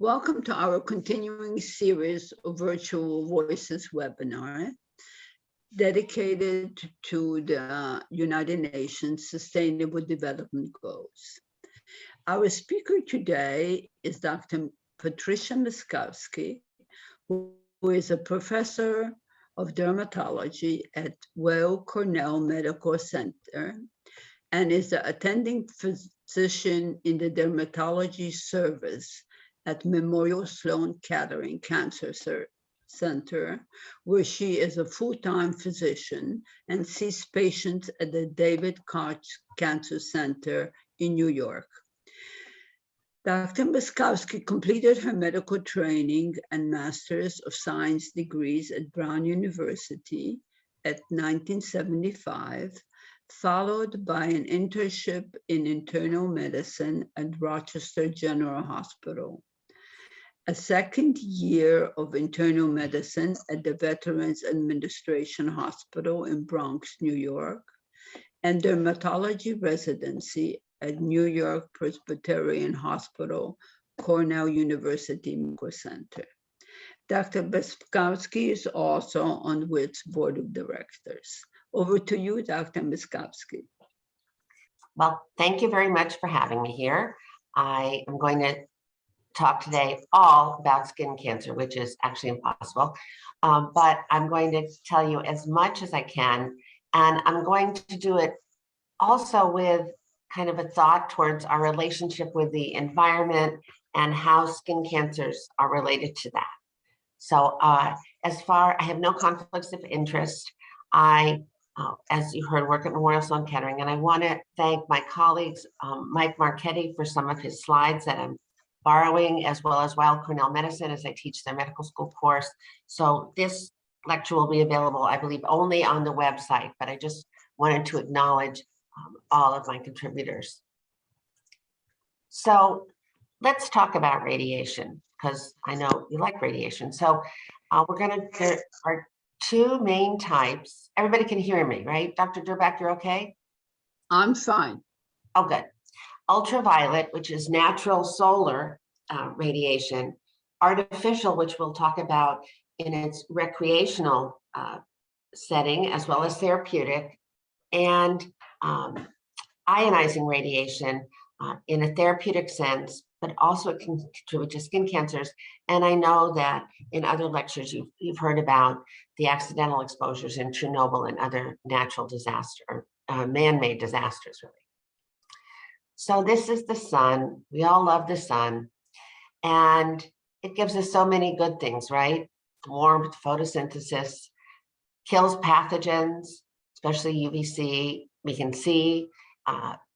Welcome to our continuing series of Virtual Voices webinar dedicated to the United Nations Sustainable Development Goals. Our speaker today is Dr. Patricia Myskowski, who is a professor of dermatology at Weill Cornell Medical Center and is the attending physician in the Dermatology Service at Memorial Sloan-Kettering Cancer Center, where she is a full-time physician and sees patients at the David Koch Cancer Center in New York. Dr. Myskowski completed her medical training and Master's of Science degrees at Brown University at 1975, followed by an internship in internal medicine at Rochester General Hospital, a second year of internal medicine at the Veterans Administration Hospital in Bronx, New York, and dermatology residency at New York Presbyterian Hospital, Cornell University Medical Center. Dr. Myskowski is also on WIT's board of directors. Over to you, Dr. Myskowski. Well, thank you very much for having me here. I am going to talk today all about skin cancer, which is actually impossible, but I'm going to tell you as much as I can, and I'm going to do it also with kind of a thought towards our relationship with the environment and how skin cancers are related to that. So I have no conflicts of interest. I, as you heard, work at Memorial Sloan-Kettering, and I want to thank my colleagues, Mike Marchetti, for some of his slides that I'm borrowing, as well as Weill Cornell Medicine as I teach their medical school course. So this lecture will be available, I believe, only on the website, but I just wanted to acknowledge all of my contributors. So let's talk about radiation, because I know you like radiation. So there are two main types. Everybody can hear me, right? Dr. Durbach, you're okay? I'm fine. Oh, good. Ultraviolet, which is natural solar radiation, artificial, which we'll talk about in its recreational setting, as well as therapeutic, and ionizing radiation in a therapeutic sense, but also it can contribute to skin cancers. And I know that in other lectures you've heard about the accidental exposures in Chernobyl and other natural disaster, man-made disasters, really. So this is the sun. We all love the sun. And it gives us so many good things, right? Warmth, photosynthesis, kills pathogens, especially UVC. We can see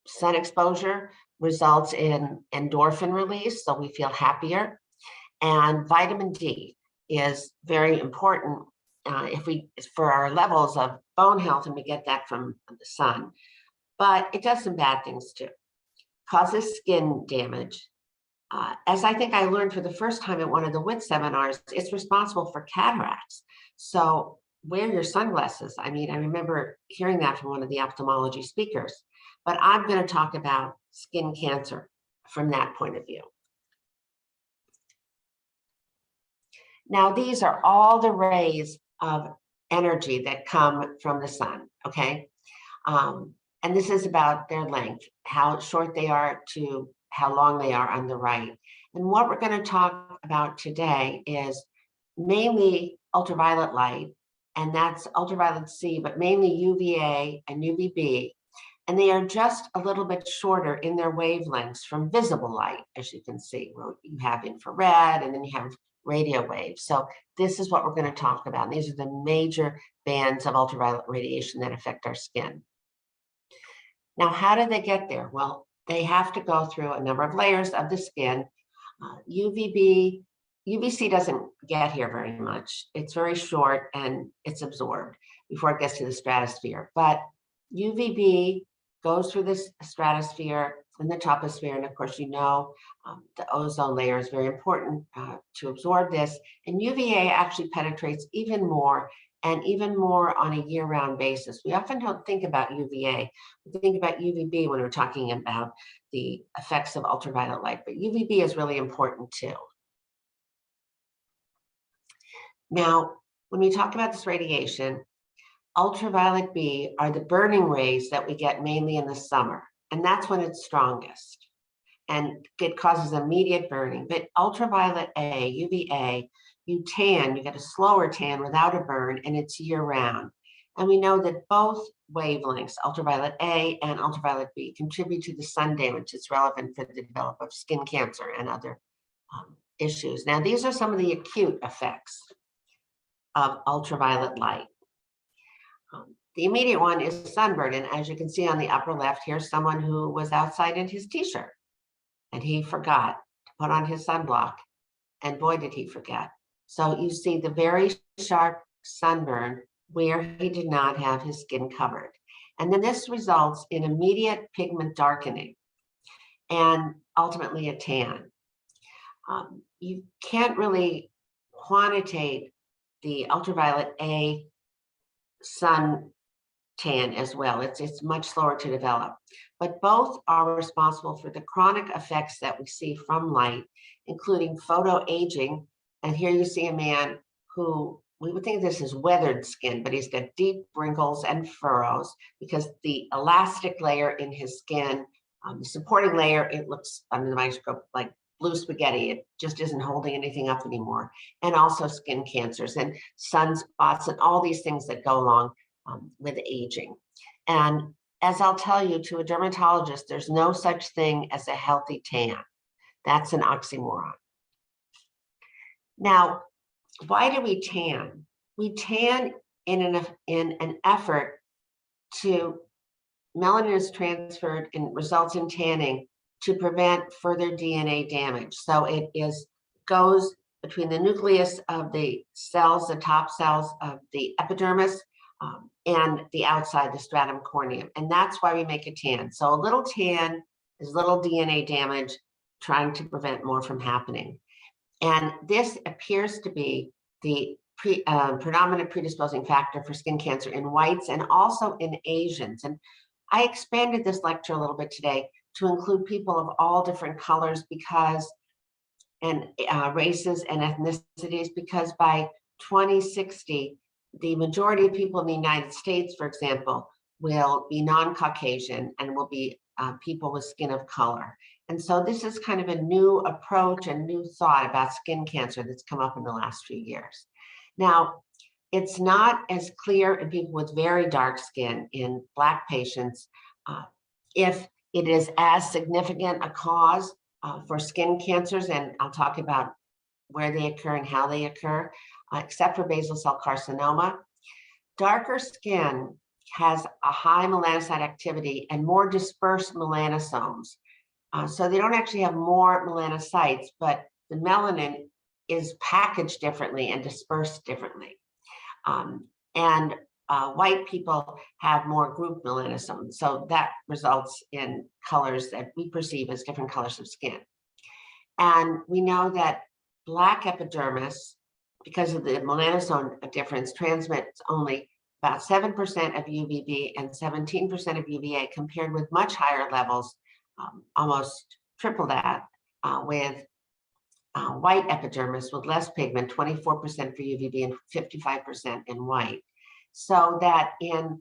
sun exposure results in endorphin release, so we feel happier. And vitamin D is very important for our levels of bone health, and we get that from the sun. But it does some bad things too. Causes skin damage. As I think I learned for the first time at one of the WIT seminars, it's responsible for cataracts. So wear your sunglasses. I mean, I remember hearing that from one of the ophthalmology speakers, but I'm going to talk about skin cancer from that point of view. Now, these are all the rays of energy that come from the sun, okay? And this is about their length, how short they are to how long they are on the right. And what we're going to talk about today is mainly ultraviolet light, and that's ultraviolet C, but mainly UVA and UVB. And they are just a little bit shorter in their wavelengths from visible light, as you can see. Well, you have infrared, and then you have radio waves. So this is what we're going to talk about. And these are the major bands of ultraviolet radiation that affect our skin. Now, how do they get there? Well, they have to go through a number of layers of the skin. UVC doesn't get here very much. It's very short and it's absorbed before it gets to the stratosphere. But UVB goes through this stratosphere and the troposphere. And of course, you know, the ozone layer is very important to absorb this. And UVA actually penetrates even more, and even more on a year-round basis. We often don't think about UVA. We think about UVB when we're talking about the effects of ultraviolet light, but UVB is really important too. Now, when we talk about this radiation, ultraviolet B are the burning rays that we get mainly in the summer, and that's when it's strongest. And it causes immediate burning. But ultraviolet A, UVA, you tan, you get a slower tan without a burn, and it's year round. And we know that both wavelengths, ultraviolet A and ultraviolet B, contribute to the sun damage that's relevant for the development of skin cancer and other issues. Now, these are some of the acute effects of ultraviolet light. The immediate one is sunburn. And as you can see on the upper left, here's someone who was outside in his t-shirt and he forgot to put on his sunblock. And boy, did he forget. So you see the very sharp sunburn where he did not have his skin covered. And then this results in immediate pigment darkening and ultimately a tan. You can't really quantitate the ultraviolet A sun tan as well. It's much slower to develop, but both are responsible for the chronic effects that we see from light, including photoaging. And here you see a man who we would think this is weathered skin, but he's got deep wrinkles and furrows because the elastic layer in his skin, the supporting layer, it looks under the microscope like blue spaghetti. It just isn't holding anything up anymore. And also skin cancers and sunspots and all these things that go along with aging. And as I'll tell you, to a dermatologist, there's no such thing as a healthy tan. That's an oxymoron. Now, why do we tan? We tan in an effort to, melanin is transferred and results in tanning to prevent further DNA damage. So it goes between the nucleus of the cells, the top cells of the epidermis, and the outside, the stratum corneum. And that's why we make a tan. So a little tan is little DNA damage, trying to prevent more from happening. And this appears to be the predominant predisposing factor for skin cancer in whites and also in Asians. And I expanded this lecture a little bit today to include people of all different colors and races and ethnicities, because by 2060, the majority of people in the United States, for example, will be non-Caucasian and will be people with skin of color. And so this is kind of a new approach and new thought about skin cancer that's come up in the last few years. Now, it's not as clear in people with very dark skin, in Black patients, if it is as significant a cause for skin cancers, and I'll talk about where they occur and how they occur, except for basal cell carcinoma. Darker skin has a high melanocyte activity and more dispersed melanosomes. So they don't actually have more melanocytes, but the melanin is packaged differently and dispersed differently. And white people have more group melanosomes. So that results in colors that we perceive as different colors of skin. And we know that Black epidermis, because of the melanosome difference, transmits only about 7% of UVB and 17% of UVA, compared with much higher levels, almost triple that, with white epidermis with less pigment, 24% for UVB and 55% in white. So that in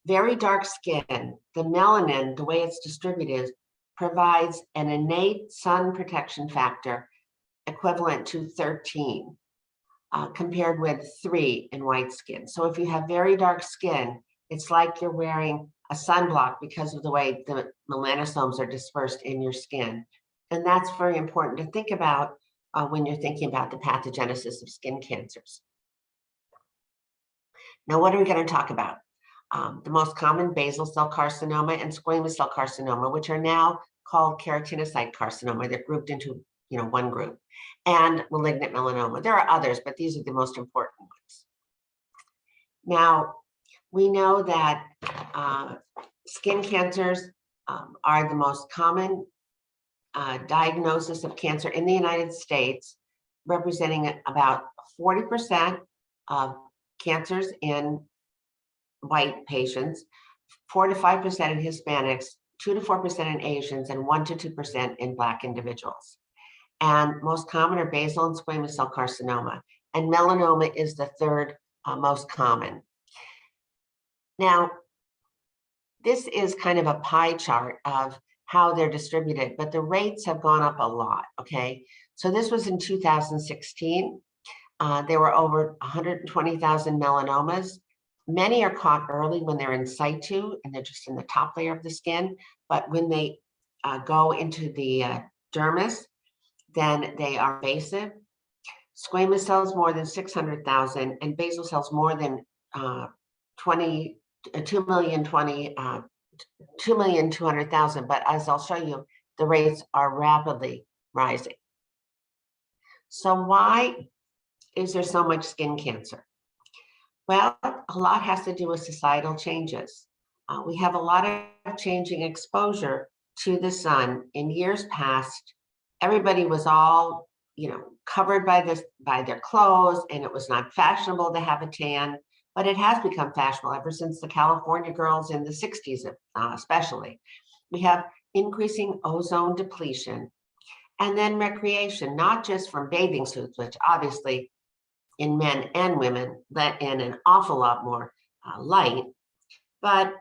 very dark skin, the melanin, the way it's distributed, provides an innate sun protection factor equivalent to 13, compared with 3 in white skin. So if you have very dark skin, it's like you're wearing a sunblock because of the way the melanosomes are dispersed in your skin. And that's very important to think about when you're thinking about the pathogenesis of skin cancers. Now, what are we going to talk about? The most common basal cell carcinoma and squamous cell carcinoma, which are now called keratinocyte carcinoma. They're grouped into one group, and malignant melanoma. There are others, but these are the most important ones. Now, we know that skin cancers are the most common diagnosis of cancer in the United States, representing about 40% of cancers in white patients, 4 to 5% in Hispanics, 2 to 4% in Asians, and 1 to 2% in Black individuals. And most common are basal and squamous cell carcinoma. and melanoma is the third most common. Now, this is kind of a pie chart of how they're distributed, but the rates have gone up a lot, okay? So this was in 2016. There were over 120,000 melanomas. Many are caught early when they're in situ and they're just in the top layer of the skin, but when they go into the dermis, then they are invasive. Squamous cells more than 600,000 and basal cells more than 2,200,000. But as I'll show you, the rates are rapidly rising. So why is there so much skin cancer? Well, a lot has to do with societal changes. We have a lot of changing exposure to the sun. In years past, everybody was all, covered by their clothes, and it was not fashionable to have a tan, but it has become fashionable ever since the California girls in the 60s, especially. We have increasing ozone depletion, and then recreation, not just from bathing suits, which obviously in men and women let in an awful lot more light, but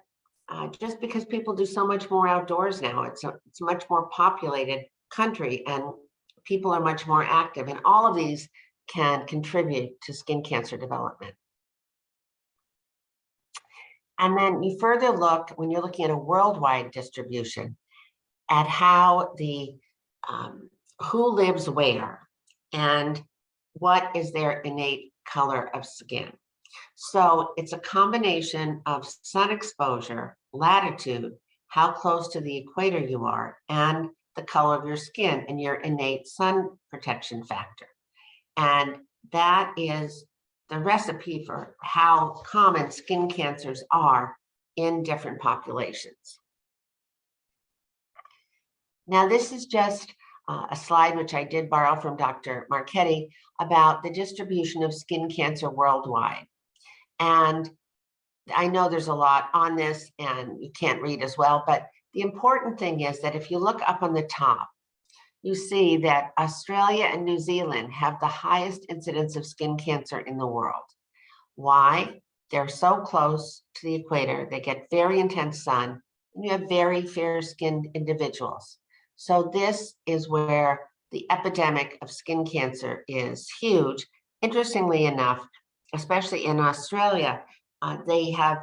just because people do so much more outdoors now, it's a much more populated country and people are much more active, and all of these can contribute to skin cancer development. And then you further look, when you're looking at a worldwide distribution, at how the who lives where and what is their innate color of skin. So it's a combination of sun exposure, latitude, how close to the equator you are, and the color of your skin and your innate sun protection factor. And that is the recipe for how common skin cancers are in different populations. Now, this is just a slide which I did borrow from Dr. Marchetti about the distribution of skin cancer worldwide. And I know there's a lot on this and you can't read as well, but the important thing is that if you look up on the top, you see that Australia and New Zealand have the highest incidence of skin cancer in the world. Why? They're so close to the equator, they get very intense sun, and you have very fair-skinned individuals. So this is where the epidemic of skin cancer is huge. Interestingly enough, especially in Australia, they have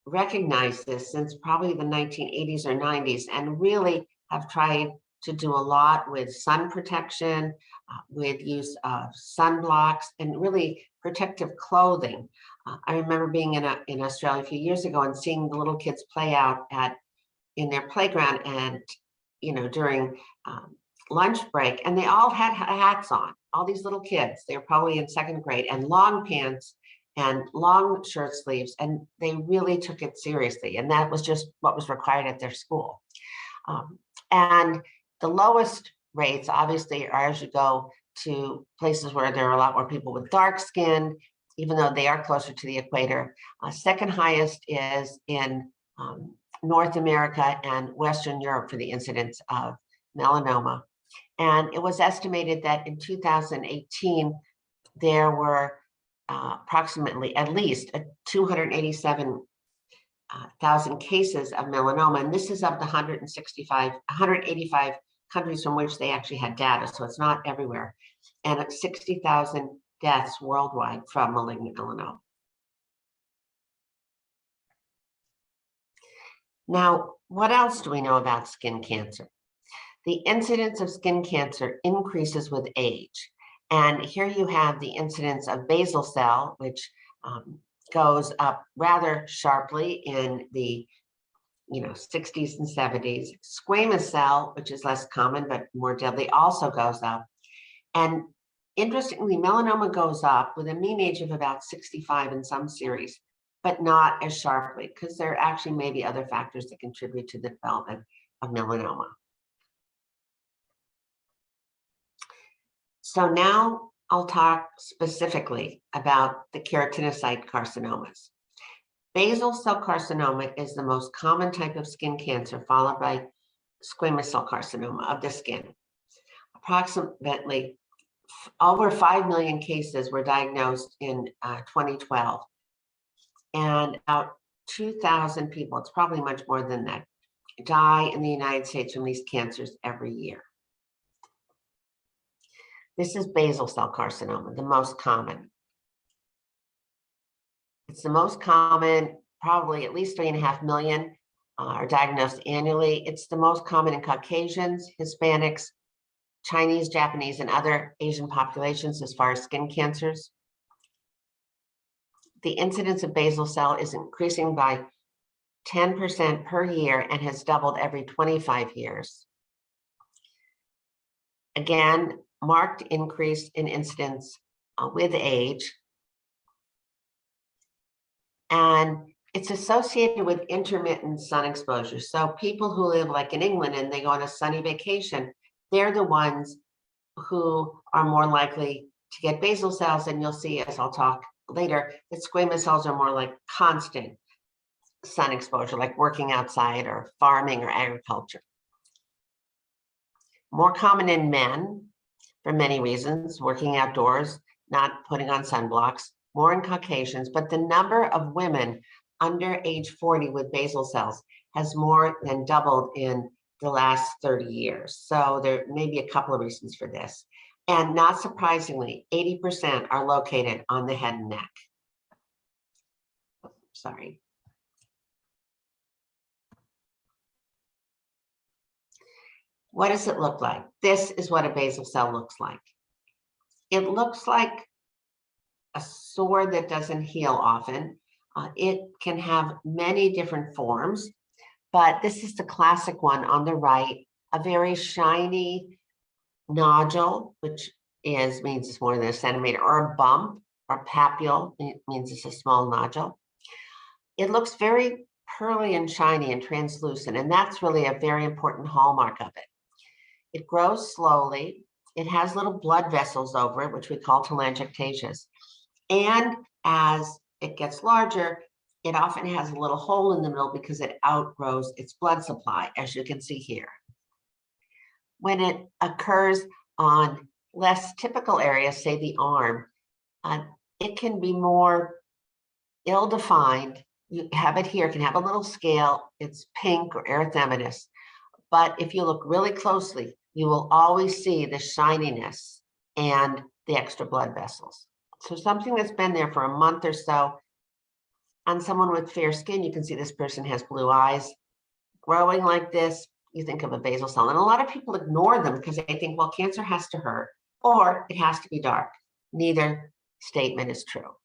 recognized this since probably the 1980s or 90s and really have tried to do a lot with sun protection, with use of sunblocks and really protective clothing. I remember being in Australia a few years ago and seeing the little kids play out in their playground and during lunch break, and they all had hats on, all these little kids. They were probably in second grade, and long pants and long shirt sleeves, and they really took it seriously, and that was just what was required at their school. And the lowest rates obviously are as you go to places where there are a lot more people with dark skin, even though they are closer to the equator. Second highest is in North America and Western Europe for the incidence of melanoma. And it was estimated that in 2018, there were approximately at least 287,000 cases of melanoma. And this is of the 185 countries from which they actually had data. So it's not everywhere. And it's 60,000 deaths worldwide from malignant melanoma. Now, what else do we know about skin cancer? The incidence of skin cancer increases with age. And here you have the incidence of basal cell, which goes up rather sharply in the 60s and 70s. Squamous cell, which is less common but more deadly, also goes up. And interestingly, melanoma goes up with a mean age of about 65 in some series, but not as sharply, because there actually may be other factors that contribute to the development of melanoma. So now I'll talk specifically about the keratinocyte carcinomas. Basal cell carcinoma is the most common type of skin cancer, followed by squamous cell carcinoma of the skin. Approximately over 5 million cases were diagnosed in 2012. And about 2,000 people, it's probably much more than that, die in the United States from these cancers every year. This is basal cell carcinoma, the most common. It's the most common, probably at least 3.5 million are diagnosed annually. It's the most common in Caucasians, Hispanics, Chinese, Japanese, and other Asian populations as far as skin cancers. The incidence of basal cell is increasing by 10% per year and has doubled every 25 years. Again, marked increase in incidence with age. And it's associated with intermittent sun exposure. So people who live like in England and they go on a sunny vacation, they're the ones who are more likely to get basal cells. And you'll see, as I'll talk later, that squamous cells are more like constant sun exposure, like working outside or farming or agriculture. More common in men for many reasons, working outdoors, not putting on sunblocks, more in Caucasians, but the number of women under age 40 with basal cells has more than doubled in the last 30 years. So there may be a couple of reasons for this. And not surprisingly, 80% are located on the head and neck. Sorry. What does it look like? This is what a basal cell looks like. It looks like a sore that doesn't heal often. It can have many different forms, but this is the classic one on the right, a very shiny nodule, which means it's more than a centimeter, or a bump, or papule, it means it's a small nodule. It looks very pearly and shiny and translucent, and that's really a very important hallmark of it. It grows slowly. It has little blood vessels over it, which we call telangiectasias. And as it gets larger, it often has a little hole in the middle because it outgrows its blood supply, as you can see here. When it occurs on less typical areas, say the arm, it can be more ill-defined. You have it here, it can have a little scale. It's pink or erythematous. But if you look really closely, you will always see the shininess and the extra blood vessels. So something that's been there for a month or so, on someone with fair skin, you can see this person has blue eyes. Growing like this, you think of a basal cell. And a lot of people ignore them because they think, well, cancer has to hurt or it has to be dark. Neither statement is true.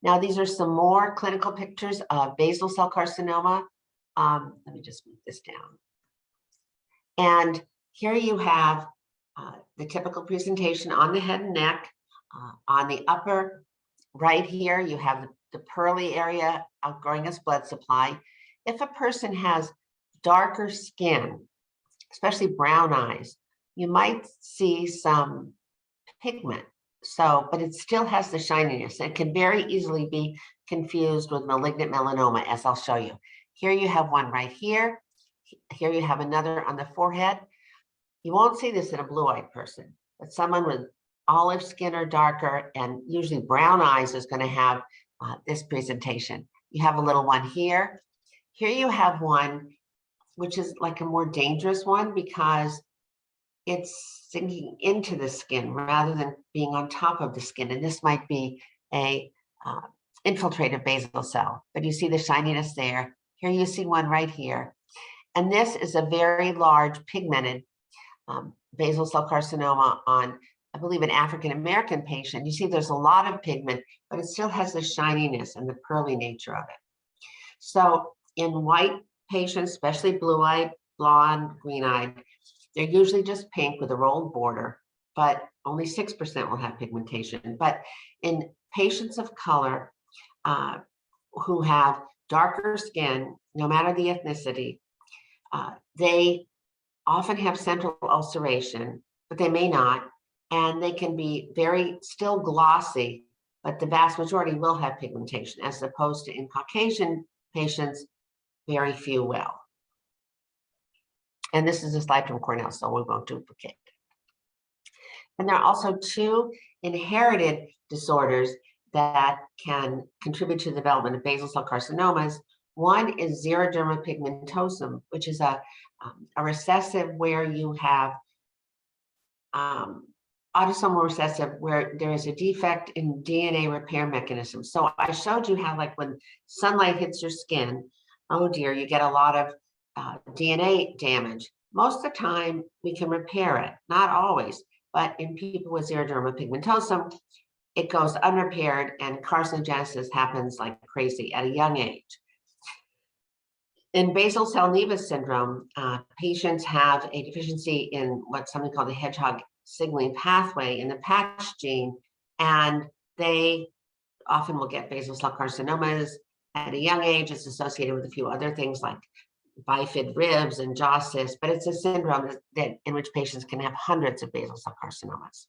Now, these are some more clinical pictures of basal cell carcinoma. Let me just move this down. And here you have the typical presentation on the head and neck. On the upper right here, you have the pearly area outgrowing its blood supply. If a person has darker skin, especially brown eyes, you might see some pigment. But it still has the shininess. It can very easily be confused with malignant melanoma, as I'll show you. Here you have one right here. Here you have another on the forehead. You won't see this in a blue-eyed person, but someone with olive skin or darker and usually brown eyes is going to have this presentation. You have a little one here. Here you have one which is like a more dangerous one because it's sinking into the skin rather than being on top of the skin. And this might be a infiltrative basal cell, but you see the shininess there. Here you see one right here. And this is a very large pigmented basal cell carcinoma on, I believe, an African-American patient. You see there's a lot of pigment, but it still has the shininess and the pearly nature of it. So in white patients, especially blue-eyed, blonde, green-eyed, they're usually just pink with a rolled border, but only 6% will have pigmentation. But in patients of color who have darker skin, no matter the ethnicity, they often have central ulceration, but they may not. And they can be very still glossy, but the vast majority will have pigmentation, as opposed to in Caucasian patients, very few will. And this is a slide from Cornell, so we won't duplicate it. And there are also two inherited disorders that can contribute to the development of basal cell carcinomas. One is xeroderma pigmentosum, which is a recessive where you have autosomal recessive, where there is a defect in DNA repair mechanism. So I showed you how, like, when sunlight hits your skin, oh dear, you get a lot of DNA damage. Most of the time, we can repair it, not always, but in people with xeroderma pigmentosum, it goes unrepaired and carcinogenesis happens like crazy at a young age. In basal cell Nevis syndrome, patients have a deficiency in what's something called the hedgehog signaling pathway in the patch gene, and they often will get basal cell carcinomas at a young age. It's associated with a few other things like bifid ribs and jaw cysts, but it's a syndrome in which patients can have hundreds of basal cell carcinomas.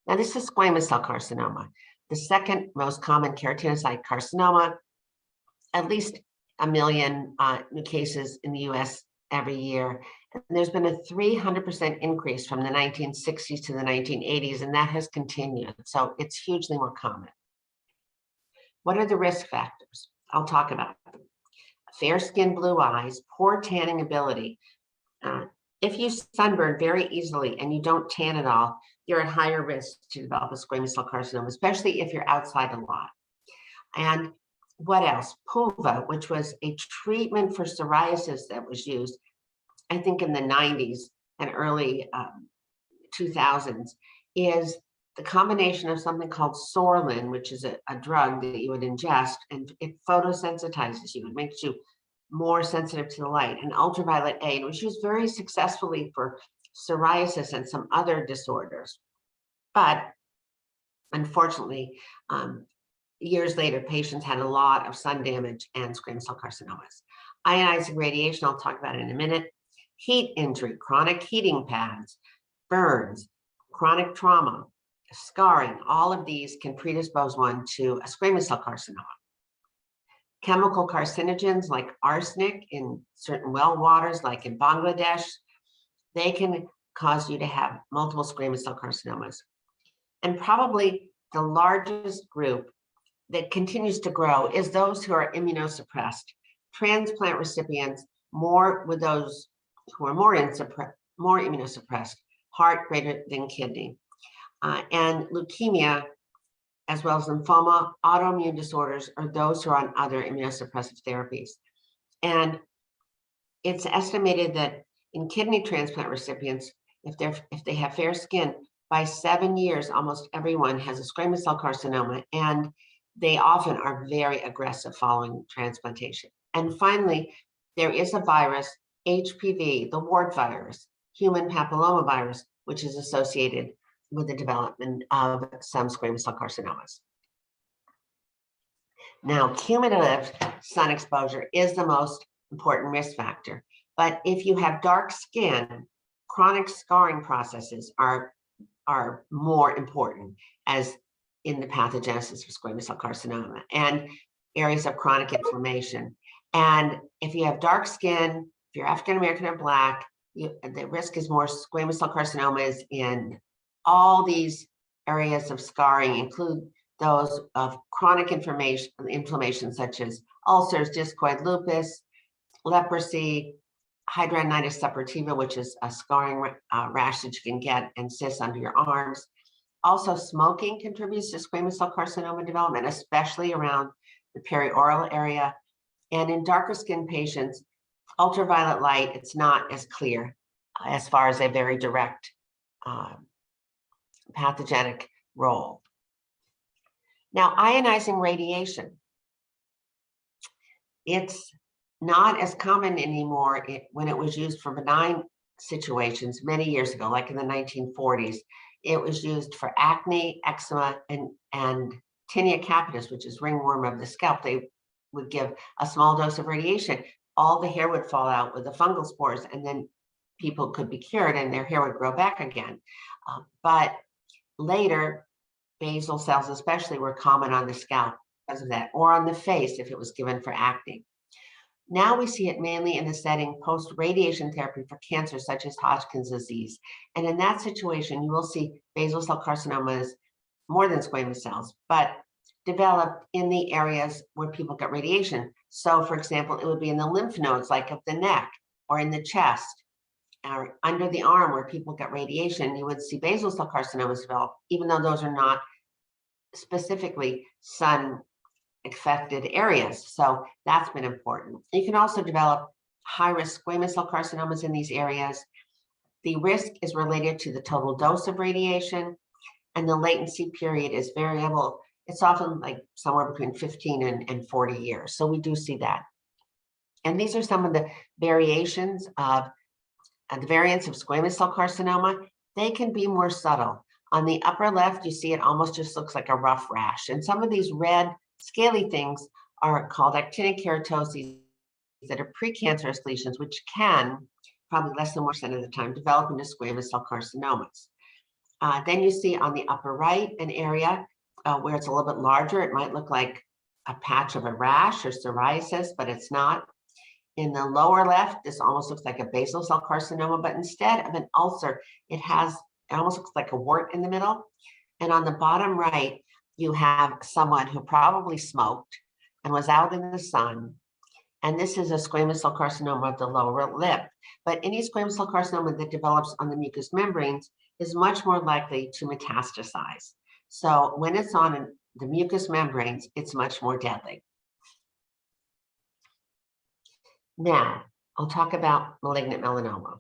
Now, this is squamous cell carcinoma, the second most common keratinocyte carcinoma, at least 1 million new cases in the US every year. And there's been a 300% increase from the 1960s to the 1980s, and that has continued. So it's hugely more common. What are the risk factors? I'll talk about them. Fair skin, blue eyes, poor tanning ability. If you sunburn very easily and you don't tan at all, you're at higher risk to develop a squamous cell carcinoma, especially if you're outside a lot. And what else? PUVA, which was a treatment for psoriasis that was used, I think, in the 90s and early 2000s, is the combination of something called Sorlin, which is a drug that you would ingest, and it photosensitizes you. It makes you more sensitive to the light, and ultraviolet A, and it was used very successfully for psoriasis and some other disorders. But unfortunately, years later, patients had a lot of sun damage and squamous cell carcinomas. Ionizing radiation, I'll talk about in a minute. Heat injury, chronic heating pads, burns, chronic trauma, scarring, all of these can predispose one to a squamous cell carcinoma. Chemical carcinogens like arsenic in certain well waters, like in Bangladesh, they can cause you to have multiple squamous cell carcinomas. And probably the largest group that continues to grow is those who are immunosuppressed. Transplant recipients, more with those who are more immunosuppressed, heart greater than kidney. And leukemia, as well as lymphoma, autoimmune disorders, are those who are on other immunosuppressive therapies. And it's estimated that in kidney transplant recipients, if they have fair skin, by 7 years, almost everyone has a squamous cell carcinoma, and they often are very aggressive following transplantation. And finally, there is a virus, HPV, the wart virus, human papillomavirus, which is associated with the development of some squamous cell carcinomas. Now, cumulative sun exposure is the most important risk factor. But if you have dark skin, chronic scarring processes are more important, as in the pathogenesis of squamous cell carcinoma, and areas of chronic inflammation. And if you have dark skin, if you're African American or Black, the risk is more squamous cell carcinomas in all these areas of scarring, include those of chronic inflammation such as ulcers, discoid lupus, leprosy, hidradenitis suppurativa, which is a scarring rash that you can get, and cysts under your arms. Also, smoking contributes to squamous cell carcinoma development, especially around the perioral area. And in darker skin patients, ultraviolet light, it's not as clear as far as a very direct pathogenic role. Now, ionizing radiation, it's not as common anymore when it was used for benign situations many years ago, like in the 1940s. It was used for acne, eczema, and tinea capitis, which is ringworm of the scalp. They would give a small dose of radiation. All the hair would fall out with the fungal spores, and then people could be cured and their hair would grow back again. But later, basal cells especially were common on the scalp because of that, or on the face if it was given for acne. Now we see it mainly in the setting post-radiation therapy for cancer such as Hodgkin's disease. And in that situation, you will see basal cell carcinomas, more than squamous cells, but develop in the areas where people get radiation. So for example, it would be in the lymph nodes, like of the neck or in the chest or under the arm where people get radiation. You would see basal cell carcinomas develop, even though those are not specifically sun affected areas. So that's been important. You can also develop high-risk squamous cell carcinomas in these areas. The risk is related to the total dose of radiation, and the latency period is variable. It's often like somewhere between 15 and 40 years. So we do see that. And these are some of the variations of the variants of squamous cell carcinoma. They can be more subtle. On the upper left, you see it almost just looks like a rough rash. And some of these red scaly things are called actinic keratoses that are precancerous lesions, which can, probably less than 1% of the time, develop into squamous cell carcinomas. Then you see on the upper right an area where it's a little bit larger. It might look like a patch of a rash or psoriasis, but it's not. In the lower left, this almost looks like a basal cell carcinoma, but instead of an ulcer, it almost looks like a wart in the middle. And on the bottom right, you have someone who probably smoked and was out in the sun. And this is a squamous cell carcinoma of the lower lip. But any squamous cell carcinoma that develops on the mucous membranes is much more likely to metastasize. So when it's on the mucous membranes, it's much more deadly. Now, I'll talk about malignant melanoma.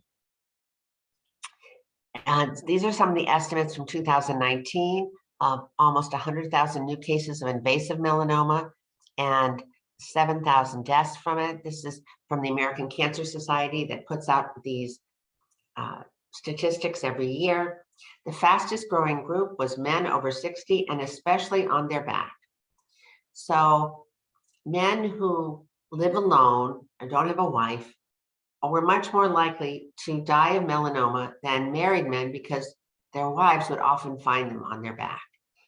And these are some of the estimates from 2019 of almost 100,000 new cases of invasive melanoma and 7,000 deaths from it. This is from the American Cancer Society that puts out these statistics every year. The fastest growing group was men over 60 and especially on their back. So men who live alone or don't have a wife were much more likely to die of melanoma than married men because their wives would often find them on their back.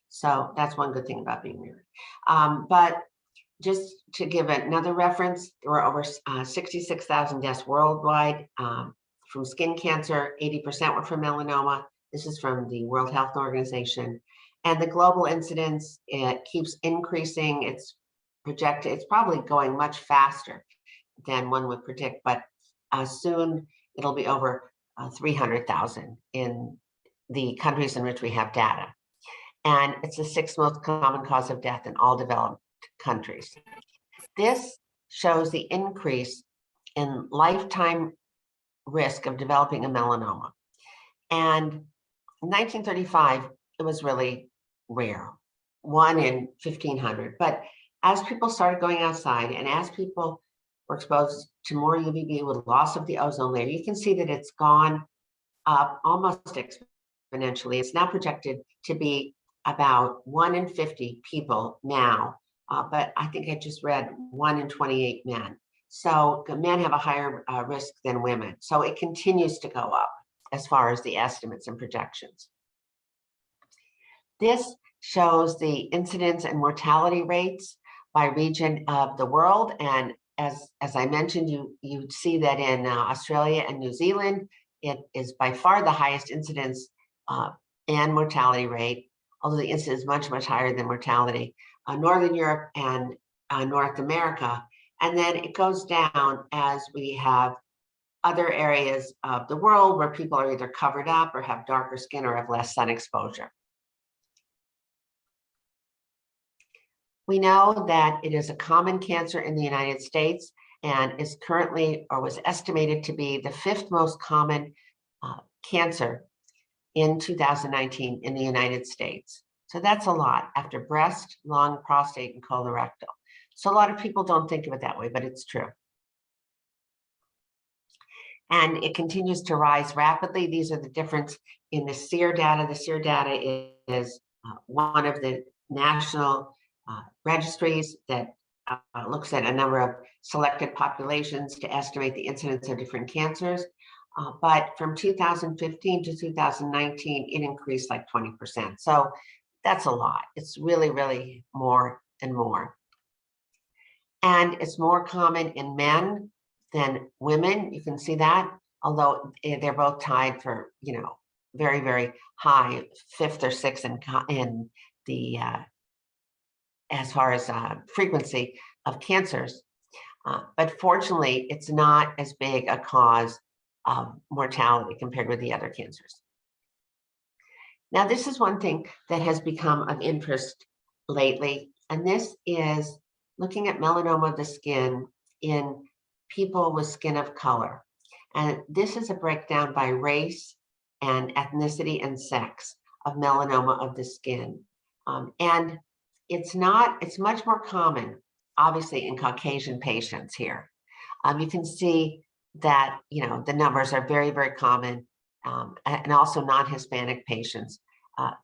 So that's one good thing about being married. But just to give another reference, there were over 66,000 deaths worldwide from skin cancer. 80% were from melanoma. This is from the World Health Organization. And the global incidence, it keeps increasing. It's projected, it's probably going much faster than one would predict, but soon it'll be over 300,000 in the countries in which we have data. And it's the 6th most common cause of death in all developed countries. This shows the increase in lifetime risk of developing a melanoma. And in 1935, it was really rare, 1 in 1,500. But as people started going outside and as people were exposed to more UVB with loss of the ozone layer, you can see that it's gone up almost exponentially. It's now projected to be about 1 in 50 people now, but I think I just read 1 in 28 men. So men have a higher risk than women. So it continues to go up as far as the estimates and projections. This shows the incidence and mortality rates by region of the world. And as I mentioned, you see that in Australia and New Zealand, it is by far the highest incidence and mortality rate, although the incidence is much, much higher than mortality. Northern Europe and North America. And then it goes down as we have other areas of the world where people are either covered up or have darker skin or have less sun exposure. We know that it is a common cancer in the United States and is currently, or was estimated to be, the 5th most common cancer in 2019 in the United States. So that's a lot after breast, lung, prostate, and colorectal. So a lot of people don't think of it that way, but it's true. And it continues to rise rapidly. These are the difference in the SEER data. The SEER data is one of the national registries that looks at a number of selected populations to estimate the incidence of different cancers. But from 2015 to 2019, it increased like 20%. So that's a lot. It's really, really more and more. And it's more common in men than women. You can see that, although they're both tied for, very, very high, 5th or 6th in the as far as frequency of cancers. But fortunately, it's not as big a cause of mortality compared with the other cancers. Now, this is one thing that has become of interest lately, and this is looking at melanoma of the skin in people with skin of color. And this is a breakdown by race and ethnicity and sex of melanoma of the skin. And it's much more common, obviously, in Caucasian patients here. You can see that, the numbers are very, very common, and also non-Hispanic patients,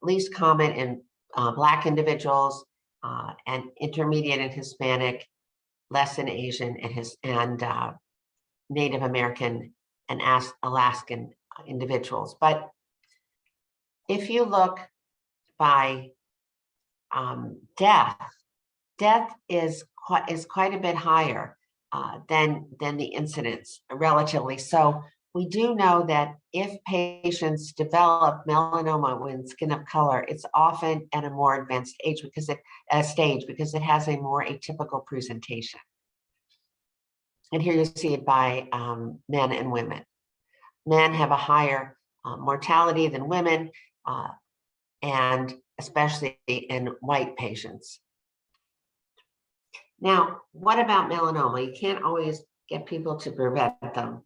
least common in Black individuals, and intermediate in Hispanic, less in Asian and Native American and Alaskan individuals. But if you look by death is quite a bit higher than the incidence, relatively. So we do know that if patients develop melanoma with skin of color, it's often at a more advanced age because it has a more atypical presentation. And here you see it by men and women. Men have a higher mortality than women, and especially in white patients. Now, what about melanoma? You can't always get people to prevent them,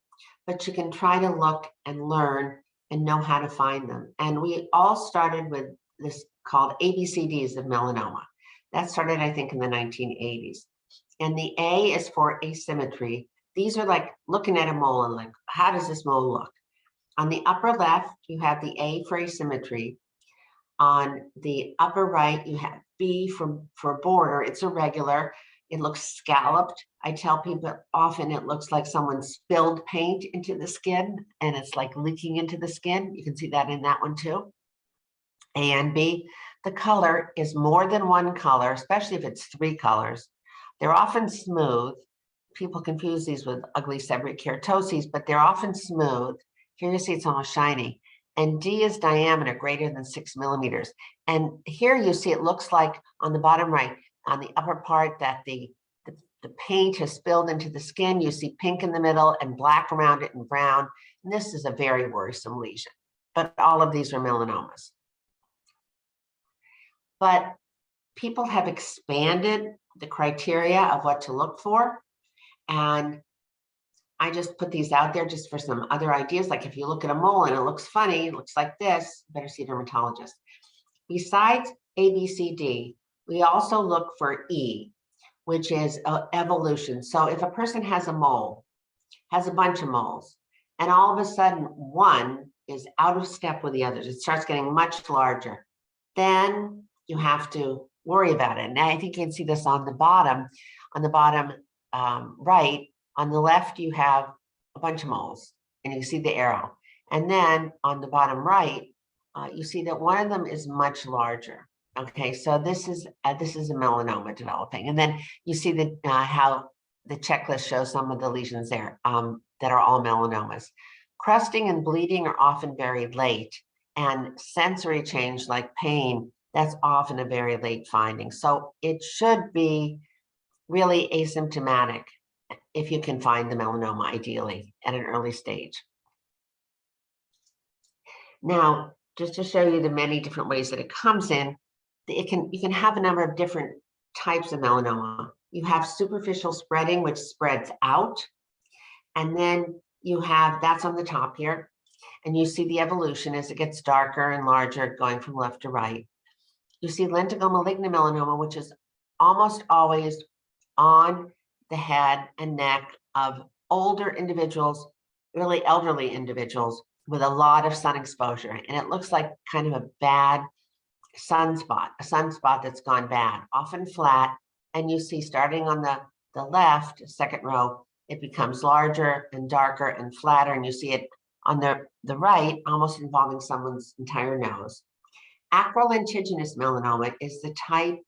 but you can try to look and learn and know how to find them. And we all started with this called ABCDs of melanoma. That started, I think, in the 1980s. And the A is for asymmetry. These are like looking at a mole and like, how does this mole look? On the upper left, you have the A for asymmetry. On the upper right, you have B for border. It's irregular. It looks scalloped. I tell people often it looks like someone spilled paint into the skin and it's like leaking into the skin. You can see that in that one too. A and B. The color is more than one color, especially if it's 3 colors. They're often smooth. People confuse these with ugly seborrheic keratoses, but they're often smooth. Here you see it's almost shiny. And D is diameter greater than 6 millimeters. And here you see it looks like on the bottom right, on the upper part, that the paint has spilled into the skin. You see pink in the middle and black around it and brown. And this is a very worrisome lesion. But all of these are melanomas. But people have expanded the criteria of what to look for. And I just put these out there just for some other ideas. Like if you look at a mole and it looks funny, it looks like this, better see a dermatologist. Besides A, B, C, D, we also look for E, which is evolution. So if a person has a mole, has a bunch of moles, and all of a sudden one is out of step with the others, it starts getting much larger, then you have to worry about it. And I think you can see this on the bottom right. On the left, you have a bunch of moles, and you see the arrow. And then on the bottom right, you see that one of them is much larger. Okay, so this is a melanoma developing. And then you see that how the checklist shows some of the lesions there that are all melanomas. Crusting and bleeding are often very late, and sensory change like pain, that's often a very late finding. So it should be really asymptomatic if you can find the melanoma, ideally at an early stage. Now, just to show you the many different ways that it comes in, you can have a number of different types of melanoma. You have superficial spreading, which spreads out, and then you have, that's on the top here, and you see the evolution as it gets darker and larger, going from left to right. You see lentigo malignant melanoma, which is almost always on the head and neck of older individuals, really elderly individuals with a lot of sun exposure. And it looks like kind of a bad sunspot, a sunspot that's gone bad, often flat. And you see starting on the left, second row, it becomes larger and darker and flatter. And you see it on the right, almost involving someone's entire nose. Acrolentiginous melanoma is the type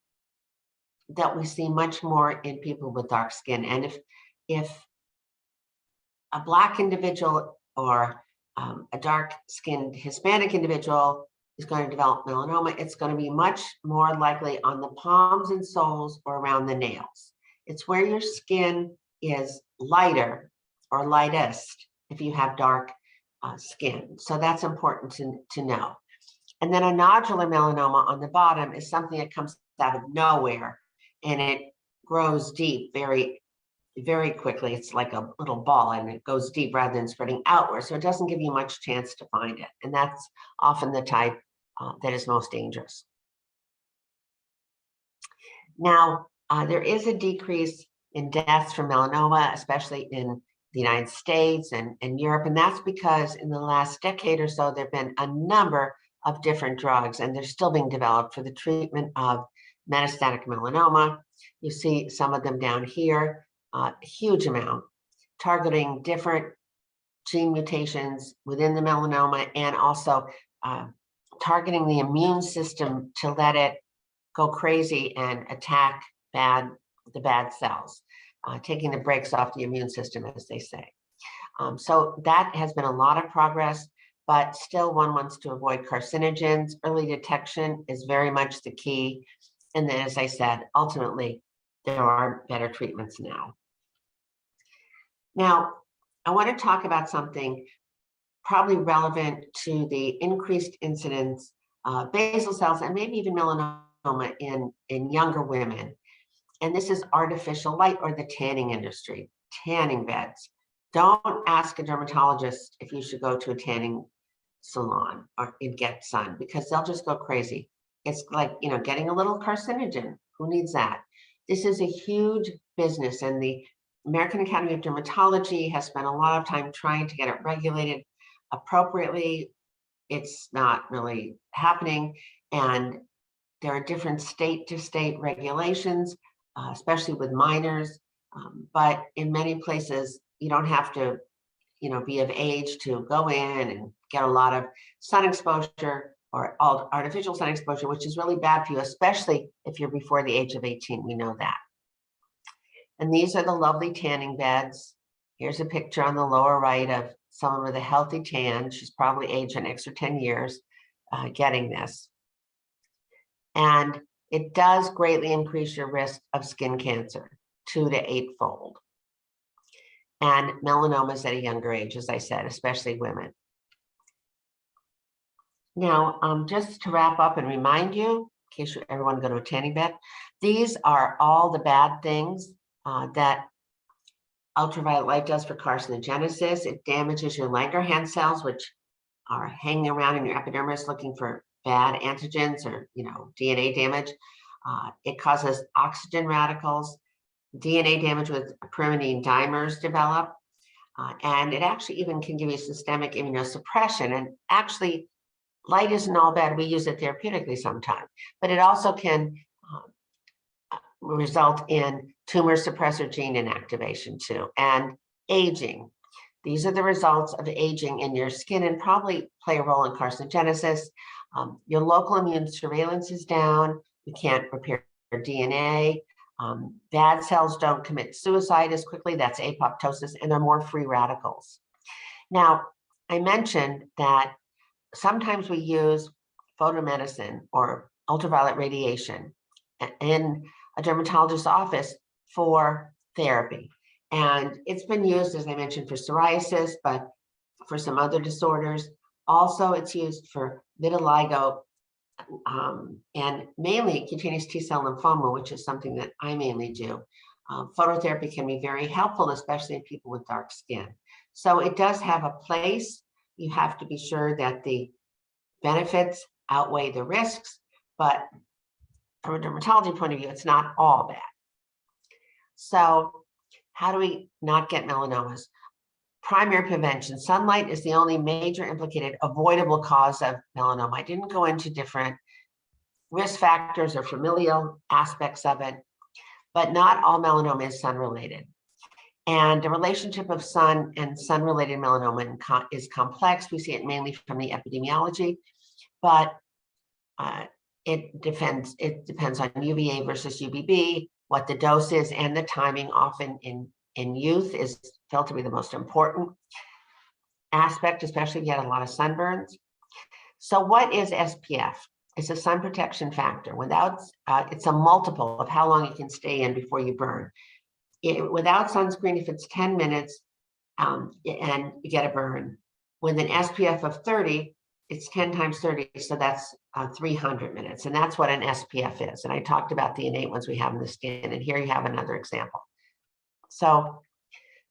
that we see much more in people with dark skin. And if a Black individual or a dark-skinned Hispanic individual is going to develop melanoma, it's going to be much more likely on the palms and soles or around the nails. It's where your skin is lighter or lightest if you have dark skin. So that's important to know. And then a nodular melanoma on the bottom is something that comes out of nowhere and it grows deep very, very quickly. It's like a little ball and it goes deep rather than spreading outward. So it doesn't give you much chance to find it. And that's often the type that is most dangerous. Now, there is a decrease in deaths from melanoma, especially in the United States and Europe. And that's because in the last decade or so, there have been a number of different drugs, and they're still being developed for the treatment of metastatic melanoma. You see some of them down here, a huge amount, targeting different gene mutations within the melanoma and also targeting the immune system to let it go crazy and attack the bad cells, taking the brakes off the immune system, as they say. So that has been a lot of progress, but still one wants to avoid carcinogens. Early detection is very much the key. And then, as I said, ultimately, there are better treatments now. Now, I want to talk about something probably relevant to the increased incidence of basal cells and maybe even melanoma in younger women. And this is artificial light or the tanning industry, tanning beds. Don't ask a dermatologist if you should go to a tanning salon or get sun, because they'll just go crazy. It's like, you know, getting a little carcinogen. Who needs that? This is a huge business, and the American Academy of Dermatology has spent a lot of time trying to get it regulated appropriately. It's not really happening, and there are different state-to-state regulations, especially with minors. But in many places, you don't have to, you know, be of age to go in and get a lot of sun exposure or artificial sun exposure, which is really bad for you, especially if you're before the age of 18. We know that. And these are the lovely tanning beds. Here's a picture on the lower right of someone with a healthy tan. She's probably aged an extra 10 years getting this. And it does greatly increase your risk of skin cancer, 2 to 8-fold. And melanomas at a younger age, as I said, especially women. Now, just to wrap up and remind you, in case you ever want to go to a tanning bed, these are all the bad things that ultraviolet light does for carcinogenesis. It damages your Langerhans cells, which are hanging around in your epidermis looking for bad antigens or, you know, DNA damage. It causes oxygen radicals. DNA damage with pyrimidine dimers develop. And it actually even can give you systemic immunosuppression. And actually, light isn't all bad. We use it therapeutically sometimes, but it also can result in tumor suppressor gene inactivation too, and aging. These are the results of aging in your skin and probably play a role in carcinogenesis. Your local immune surveillance is down. You can't repair your DNA. Bad cells don't commit suicide as quickly. That's apoptosis, and they're more free radicals. Now, I mentioned that sometimes we use photomedicine or ultraviolet radiation in a dermatologist's office for therapy. And it's been used, as I mentioned, for psoriasis, but for some other disorders. Also, it's used for vitiligo and mainly cutaneous T-cell lymphoma, which is something that I mainly do. Phototherapy can be very helpful, especially in people with dark skin. So it does have a place. You have to be sure that the benefits outweigh the risks, but from a dermatology point of view, it's not all bad. So how do we not get melanomas? Primary prevention. Sunlight is the only major implicated avoidable cause of melanoma. I didn't go into different risk factors or familial aspects of it, but not all melanoma is sun-related. And the relationship of sun and sun-related melanoma is complex. We see it mainly from the epidemiology, but It depends on UVA versus UVB, what the dose is, and the timing. Often in youth is felt to be the most important aspect, especially if you had a lot of sunburns. So what is SPF? It's a sun protection factor. Without, it's a multiple of how long you can stay in before you burn. Without sunscreen, if it's 10 minutes and you get a burn. With an SPF of 30, it's 10 times 30, so that's 300 minutes. And that's what an SPF is. And I talked about the innate ones we have in the skin, and here you have another example. So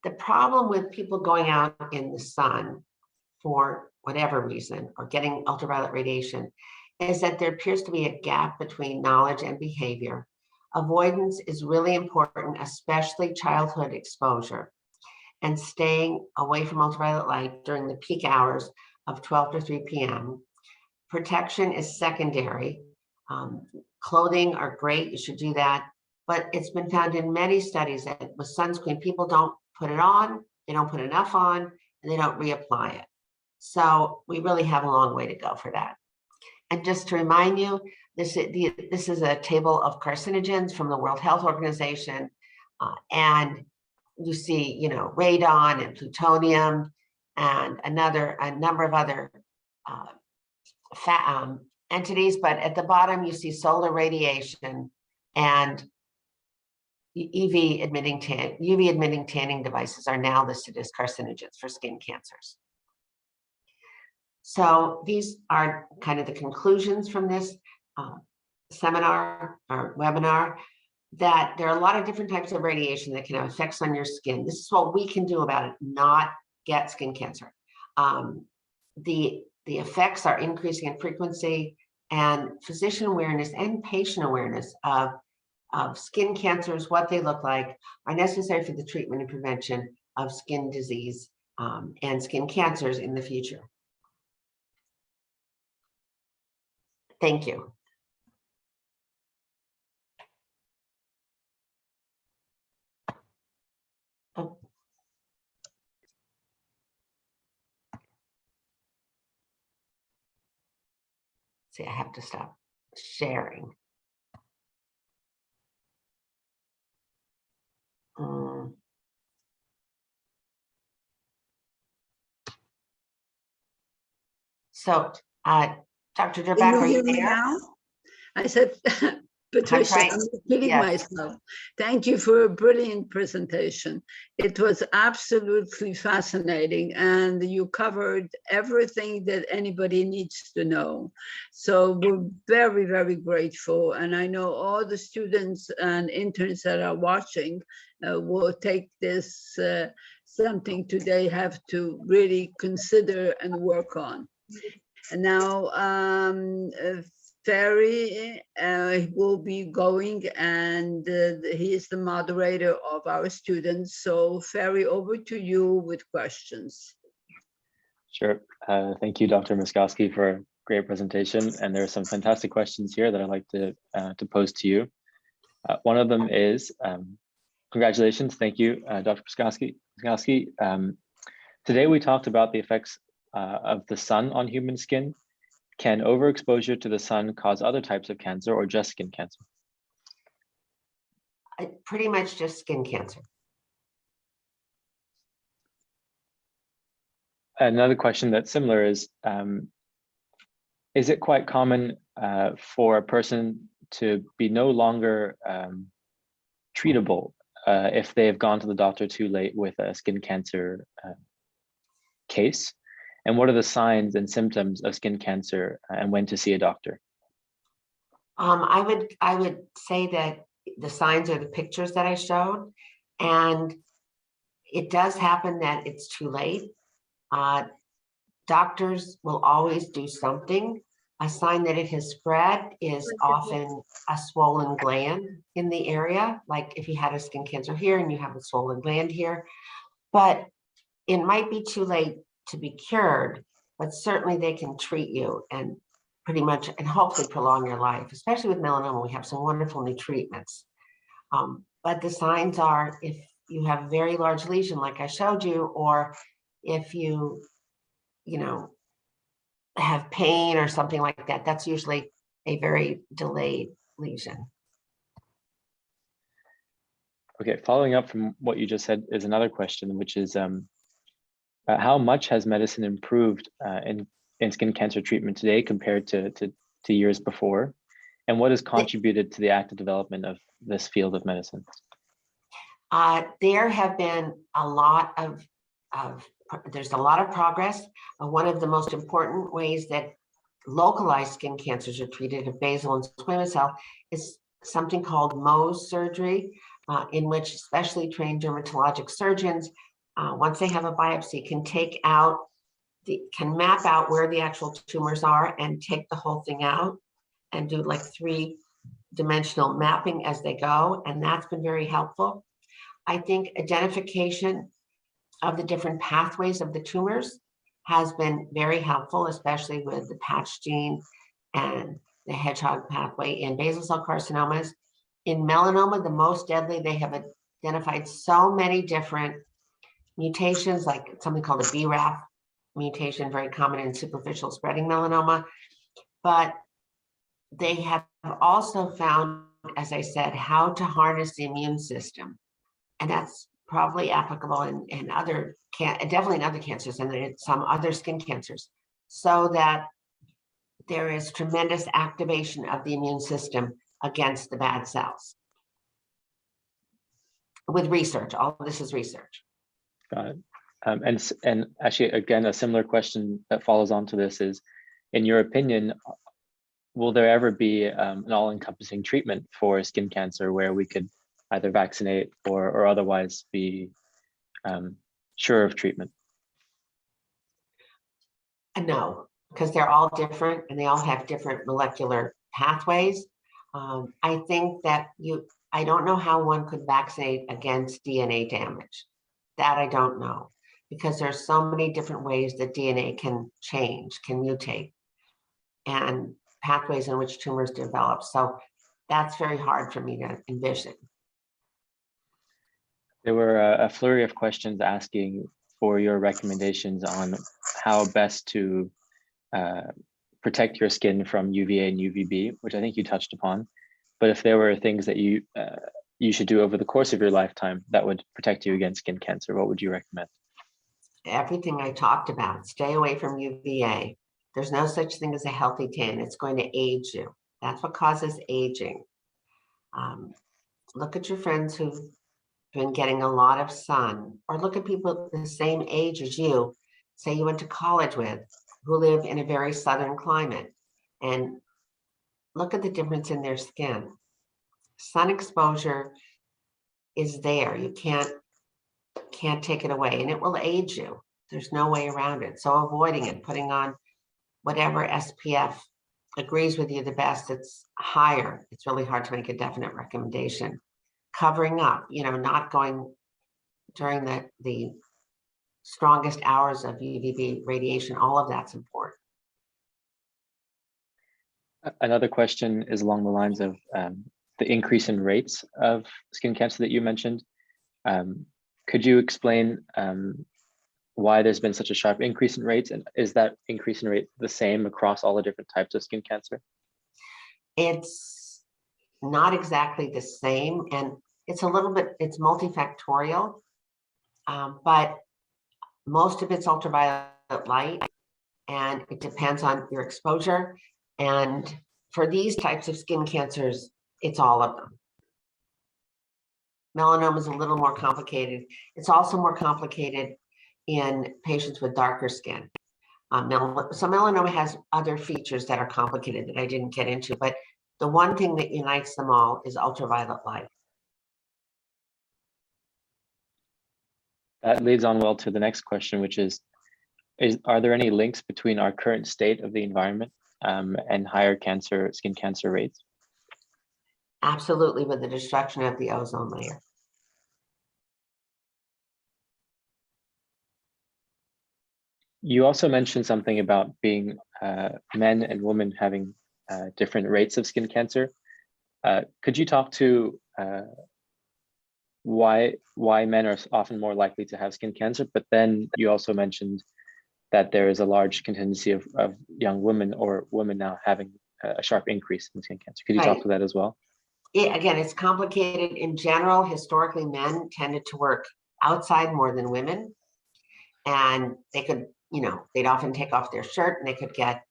the problem with people going out in the sun for whatever reason, or getting ultraviolet radiation, is that there appears to be a gap between knowledge and behavior. Avoidance is really important, especially childhood exposure, and staying away from ultraviolet light during the peak hours of 12 to 3 p.m. Protection is secondary. Clothing are great, you should do that. But it's been found in many studies that with sunscreen, people don't put it on, they don't put enough on, and they don't reapply it. So we really have a long way to go for that. And just to remind you, this is a table of carcinogens from the World Health Organization. And you see, you know, radon and plutonium and a number of other entities. But at the bottom, you see solar radiation and UV emitting tanning devices are now listed as carcinogens for skin cancers. So these are kind of the conclusions from this seminar or webinar, that there are a lot of different types of radiation that can have effects on your skin. This is what we can do about it, not get skin cancer. The effects are increasing in frequency, and physician awareness and patient awareness of skin cancers, what they look like, are necessary for the treatment and prevention of skin disease and skin cancers in the future. Thank you. Oh. See, I have to stop sharing. So, Dr. Derbeck, are you there? Now? I said, Patricia, I'm repeating myself. Thank you for a brilliant presentation. It was absolutely fascinating, and you covered everything that anybody needs to know. So we're very, very grateful. And I know all the students and interns that are watching will take this something today have to really consider and work on. And now, Ferry will be going, and he is the moderator of our students. So Ferry, over to you with questions. Sure. Thank you, Dr. Myskowski, for a great presentation. And there are some fantastic questions here that I'd like to pose to you. One of them is, congratulations. Thank you, Dr. Myskowski. Today we talked about the effects of the sun on human skin. Can overexposure to the sun cause other types of cancer or just skin cancer? Pretty much just skin cancer. Another question that's similar is it quite common for a person to be no longer treatable if they have gone to the doctor too late with a skin cancer case? And what are the signs and symptoms of skin cancer and when to see a doctor? I would say that the signs are the pictures that I showed, and it does happen that it's too late. Doctors will always do something. A sign that it has spread is often a swollen gland in the area, like if you had a skin cancer here and you have a swollen gland here. But it might be too late to be cured, but certainly they can treat you and pretty much, and hopefully prolong your life. Especially with melanoma, we have some wonderful new treatments. But the signs are, if you have a very large lesion like I showed you, or if you have pain or something like that, that's usually a very delayed lesion. Okay, following up from what you just said is another question, which is how much has medicine improved in skin cancer treatment today compared to years before? And what has contributed to the active development of this field of medicine? There have been a lot of there's a lot of progress. One of the most important ways that localized skin cancers are treated of basal and squamous cell is something called Mohs surgery, in which specially trained dermatologic surgeons, once they have a biopsy, can map out where the actual tumors are and take the whole thing out and do like 3-dimensional mapping as they go. And that's been very helpful. I think identification of the different pathways of the tumors has been very helpful, especially with the patch gene and the hedgehog pathway in basal cell carcinomas. In melanoma, the most deadly, they have identified so many different mutations, like something called a BRAF mutation, very common in superficial spreading melanoma. But they have also found, as I said, how to harness the immune system. And that's probably applicable in other, definitely in other cancers and in some other skin cancers, so that there is tremendous activation of the immune system against the bad cells. With research, all of this is research. Got it. And actually, again, a similar question that follows on to this is, in your opinion, will there ever be an all-encompassing treatment for skin cancer where we could either vaccinate or otherwise be sure of treatment? No, because they're all different and they all have different molecular pathways. I think that I don't know how one could vaccinate against DNA damage. That I don't know, because there's so many different ways that DNA can change, can mutate, and pathways in which tumors develop. So that's very hard for me to envision. There were a flurry of questions asking for your recommendations on how best to protect your skin from UVA and UVB, which I think you touched upon. But if there were things that you should do over the course of your lifetime that would protect you against skin cancer, what would you recommend? Everything I talked about. Stay away from UVA. There's no such thing as a healthy tan. It's going to age you. That's what causes aging. Look at your friends who've been getting a lot of sun, or look at people the same age as you, say you went to college with, who live in a very southern climate, and look at the difference in their skin. Sun exposure is there. You can't take it away, and it will age you. There's no way around it. So avoiding it, putting on whatever SPF agrees with you the best, it's higher. It's really hard to make a definite recommendation. Covering up, not going during the strongest hours of UVB radiation, all of that's important. Another question is along the lines of the increase in rates of skin cancer that you mentioned. Could you explain why there's been such a sharp increase in rates, and is that increase in rate the same across all the different types of skin cancer? It's not exactly the same, and it's multifactorial, but most of it's ultraviolet light, and it depends on your exposure. And for these types of skin cancers, it's all of them. Melanoma is a little more complicated. It's also more complicated in patients with darker skin. So melanoma has other features that are complicated that I didn't get into, but the one thing that unites them all is ultraviolet light. That leads on well to the next question, which is are there any links between our current state of the environment and higher skin cancer rates? Absolutely, with the destruction of the ozone layer. You also mentioned something about being men and women having different rates of skin cancer. Could you talk to why men are often more likely to have skin cancer? But then you also mentioned that there is a large contingency of young women or women now having a sharp increase in skin cancer. Could you talk to that as well? Again, it's complicated. In general, historically, men tended to work outside more than women. And they could, they'd often take off their shirt and they could get,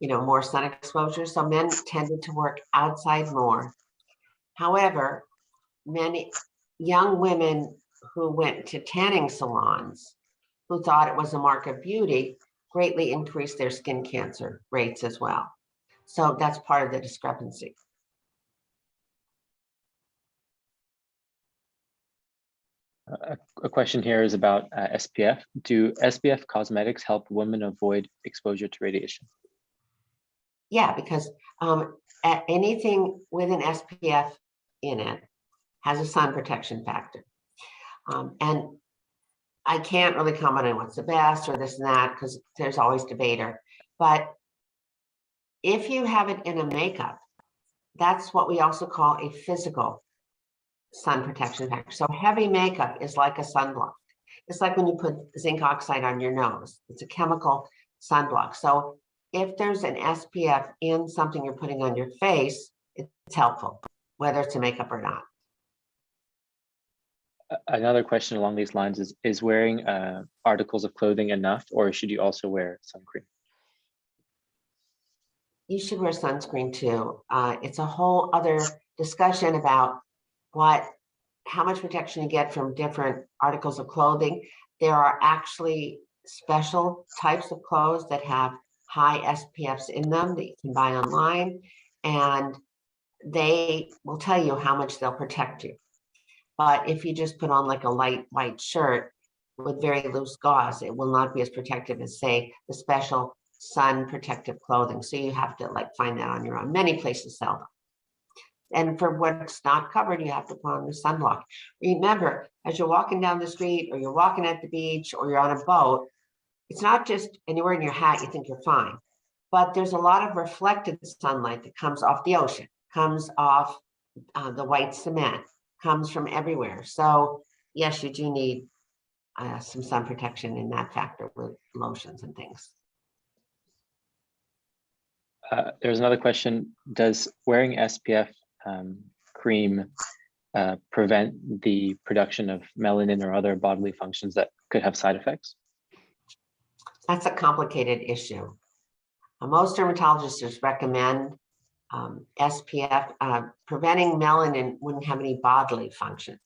more sun exposure. So men tended to work outside more. However, many young women who went to tanning salons, who thought it was a mark of beauty, greatly increased their skin cancer rates as well. So that's part of the discrepancy. A question here is about SPF. Do SPF cosmetics help women avoid exposure to radiation? Yeah, because anything with an SPF in it has a sun protection factor. And I can't really comment on what's the best or this and that, because there's always debater. But if you have it in a makeup, that's what we also call a physical sun protection factor. So heavy makeup is like a sunblock. It's like when you put zinc oxide on your nose. It's a chemical sunblock. So if there's an SPF in something you're putting on your face, it's helpful, whether it's a makeup or not. Another question along these lines is wearing articles of clothing enough, or should you also wear sun cream? You should wear sunscreen too. It's a whole other discussion about how much protection you get from different articles of clothing. There are actually special types of clothes that have high SPFs in them that you can buy online, and they will tell you how much they'll protect you. But if you just put on like a light white shirt with very loose gauze, it will not be as protective as, say, the special sun protective clothing. So you have to find that on your own. Many places sell them. And for what's not covered, you have to put on the sunblock. Remember, as you're walking down the street or you're walking at the beach or you're on a boat, it's not just, and you're wearing your hat, you think you're fine. But there's a lot of reflected sunlight that comes off the ocean, comes off the white cement, comes from everywhere. So yes, you do need some sun protection in that factor with lotions and things. There's another question. Does wearing SPF cream prevent the production of melanin or other bodily functions that could have side effects? That's a complicated issue. Most dermatologists recommend SPF. Preventing melanin wouldn't have any bodily functions.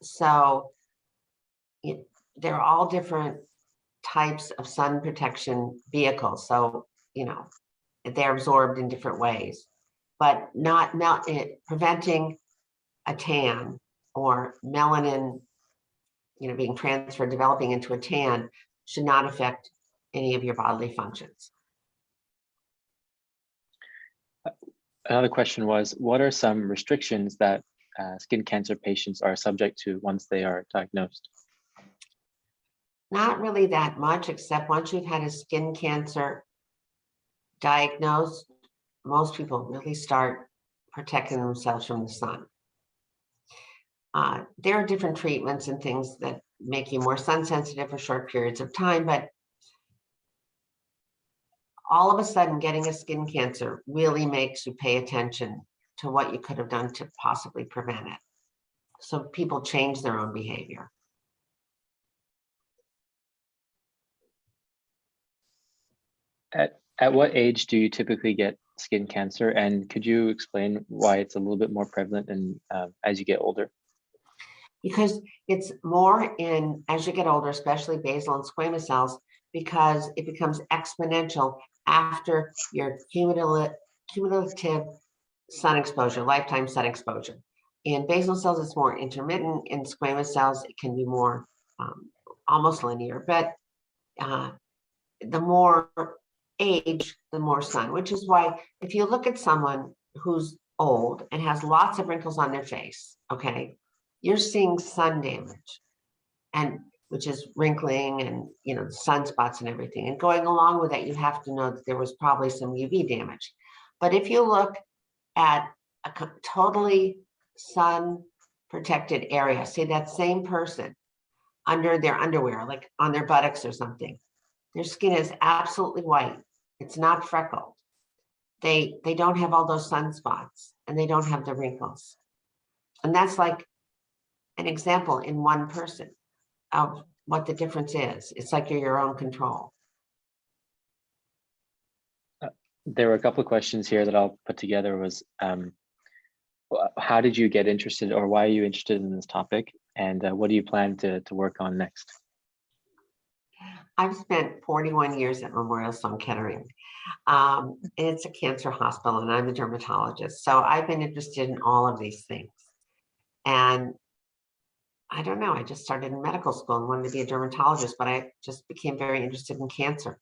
So there are all different types of sun protection vehicles. So, they're absorbed in different ways, but not preventing a tan or melanin, being transferred, developing into a tan should not affect any of your bodily functions. Another question was, what are some restrictions that skin cancer patients are subject to once they are diagnosed? Not really that much, except once you've had a skin cancer diagnosed, most people really start protecting themselves from the sun. There are different treatments and things that make you more sun sensitive for short periods of time, but all of a sudden getting a skin cancer really makes you pay attention to what you could have done to possibly prevent it. So people change their own behavior. At what age do you typically get skin cancer, and could you explain why it's a little bit more prevalent as you get older? Because it's more as you get older, especially basal and squamous cells, because it becomes exponential after your cumulative sun exposure, lifetime sun exposure. In basal cells, it's more intermittent. In squamous cells, it can be more almost linear, but the more age, the more sun, which is why if you look at someone who's old and has lots of wrinkles on their face, okay, you're seeing sun damage, and which is wrinkling and sunspots and everything. And going along with that, you have to know that there was probably some UV damage. But if you look at a totally sun protected area, say that same person under their underwear, like on their buttocks or something, their skin is absolutely white. It's not freckled. they don't have all those sunspots and they don't have the wrinkles. And that's like an example in one person of what the difference is. It's like you're your own control. There were a couple of questions here that I'll put together. Was how did you get interested, or why are you interested in this topic? And what do you plan to work on next? I've spent 41 years at Memorial Sloan-Kettering. It's a cancer hospital and I'm a dermatologist. So I've been interested in all of these things. And I don't know, I just started in medical school and wanted to be a dermatologist, but I just became very interested in cancer.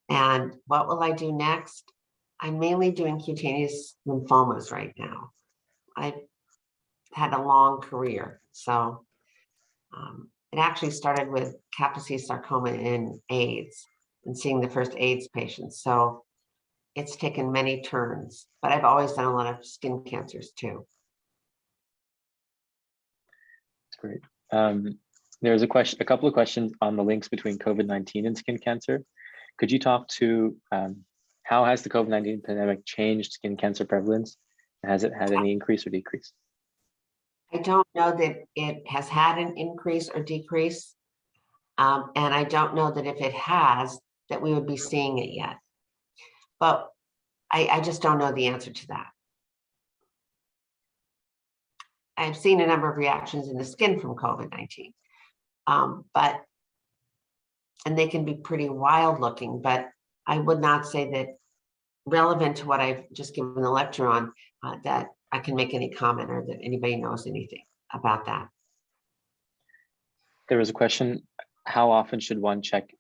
And what will I do next? I'm mainly doing cutaneous lymphomas right now. I've had a long career. So it actually started with Kaposi sarcoma and AIDS and seeing the first AIDS patients. So it's taken many turns, but I've always done a lot of skin cancers too. That's great. There's a couple of questions on the links between COVID-19 and skin cancer. Could you talk to how has the COVID-19 pandemic changed skin cancer prevalence? Has it had any increase or decrease? I don't know that it has had an increase or decrease. And I don't know that if it has, that we would be seeing it yet. But I just don't know the answer to that. I've seen a number of reactions in the skin from COVID-19, and they can be pretty wild looking, but I would not say that relevant to what I've just given the lecture on, that I can make any comment or that anybody knows anything about that. There was a question, how often should one check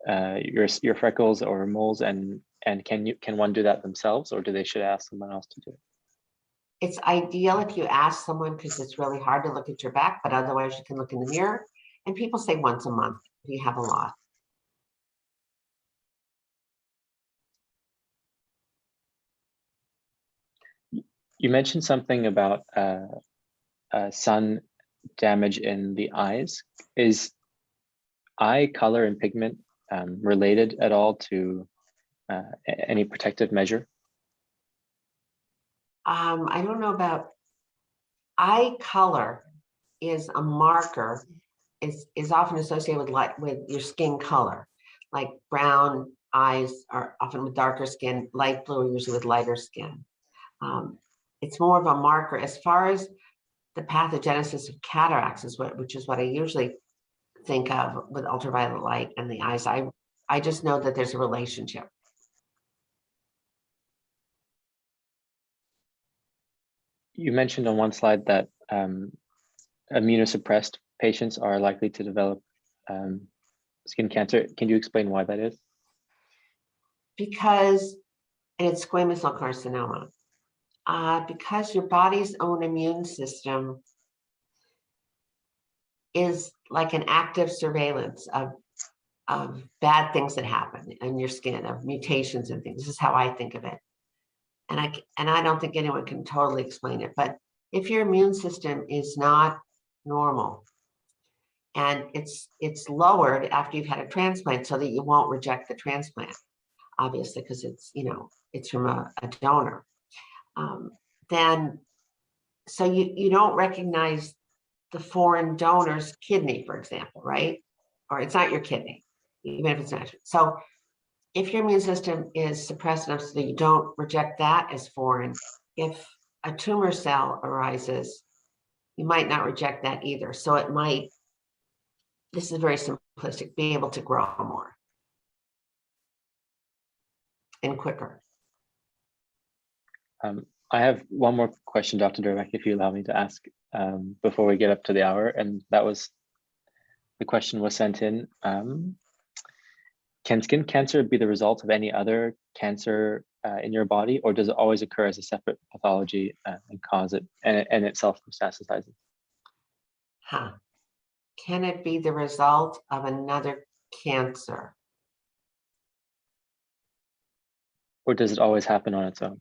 your freckles or moles, and can one do that themselves, or should ask someone else to do it? It's ideal if you ask someone, because it's really hard to look at your back, but otherwise you can look in the mirror. And people say once a month if you have a lot. You mentioned something about sun damage in the eyes. Is eye color and pigment related at all to any protective measure? I don't know about eye color. Is a marker, is often associated with your skin color. Like brown eyes are often with darker skin, light blue are usually with lighter skin. It's more of a marker. As far as the pathogenesis of cataracts, which is what I usually think of with ultraviolet light and the eyes, I just know that there's a relationship. You mentioned on one slide that immunosuppressed patients are likely to develop skin cancer. Can you explain why that is? Because, and it's squamous cell carcinoma, because your body's own immune system is like an active surveillance of bad things that happen in your skin, of mutations and things. This is how I think of it. And I don't think anyone can totally explain it, but if your immune system is not normal and it's lowered after you've had a transplant so that you won't reject the transplant, obviously, because it's from a donor, then so you don't recognize the foreign donor's kidney, for example, right? Or it's not your kidney, even if it's not. So if your immune system is suppressed enough so that you don't reject that as foreign, if a tumor cell arises, you might not reject that either. So it might, this is very simplistic, be able to grow more and quicker. I have one more question, Dr. Dermack, if you allow me to ask before we get up to the hour. And the question was sent in. Can skin cancer be the result of any other cancer in your body, or does it always occur as a separate pathology and cause it, and it self-metastasizes? Can it be the result of another cancer? Or does it always happen on its own?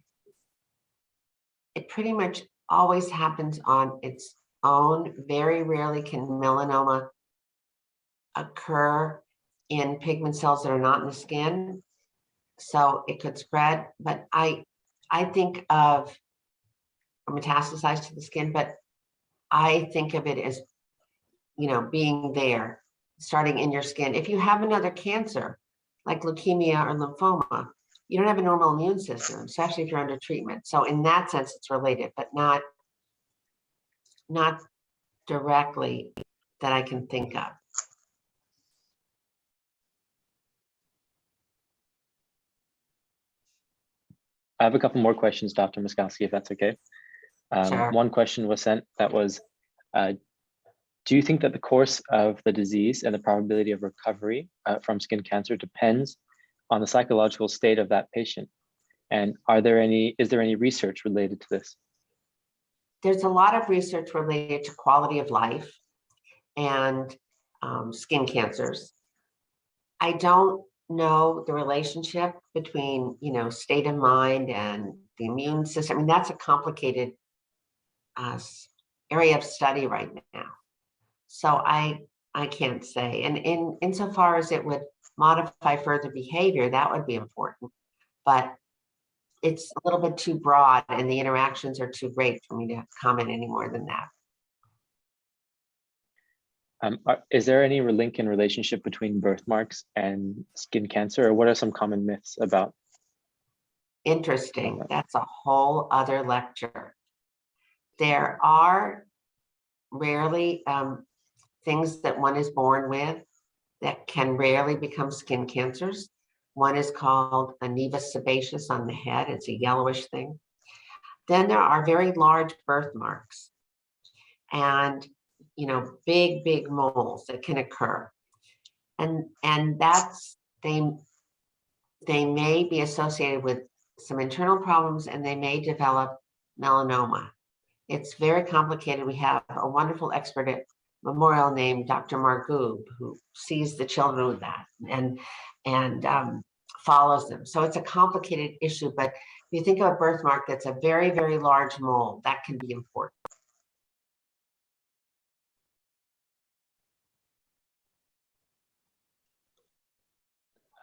It pretty much always happens on its own. Very rarely can melanoma occur in pigment cells that are not in the skin. So it could spread, but I think of or metastasize to the skin, but I think of it as, being there, starting in your skin. If you have another cancer, like leukemia or lymphoma, you don't have a normal immune system, especially if you're under treatment. So in that sense, it's related, but not directly that I can think of. I have a couple more questions, Dr. Myskowski, if that's okay. Sure. One question was sent that was, do you think that the course of the disease and the probability of recovery from skin cancer depends on the psychological state of that patient? And is there any research related to this? There's a lot of research related to quality of life and skin cancers. I don't know the relationship between, state of mind and the immune system. I mean, that's a complicated area of study right now. So I can't say. And insofar as it would modify further behavior, that would be important. But it's a little bit too broad and the interactions are too great for me to comment any more than that. Is there any link in relationship between birthmarks and skin cancer, or what are some common myths about? Interesting. That's a whole other lecture. There are rarely things that one is born with that can rarely become skin cancers. One is called a nevus sebaceous on the head. It's a yellowish thing. Then there are very large birthmarks and, big moles that can occur. And that's, they may be associated with some internal problems and they may develop melanoma. It's very complicated. We have a wonderful expert at Memorial named Dr. Margoob, who sees the children with that and follows them. So it's a complicated issue, but if you think of a birthmark that's a very, very large mole, that can be important.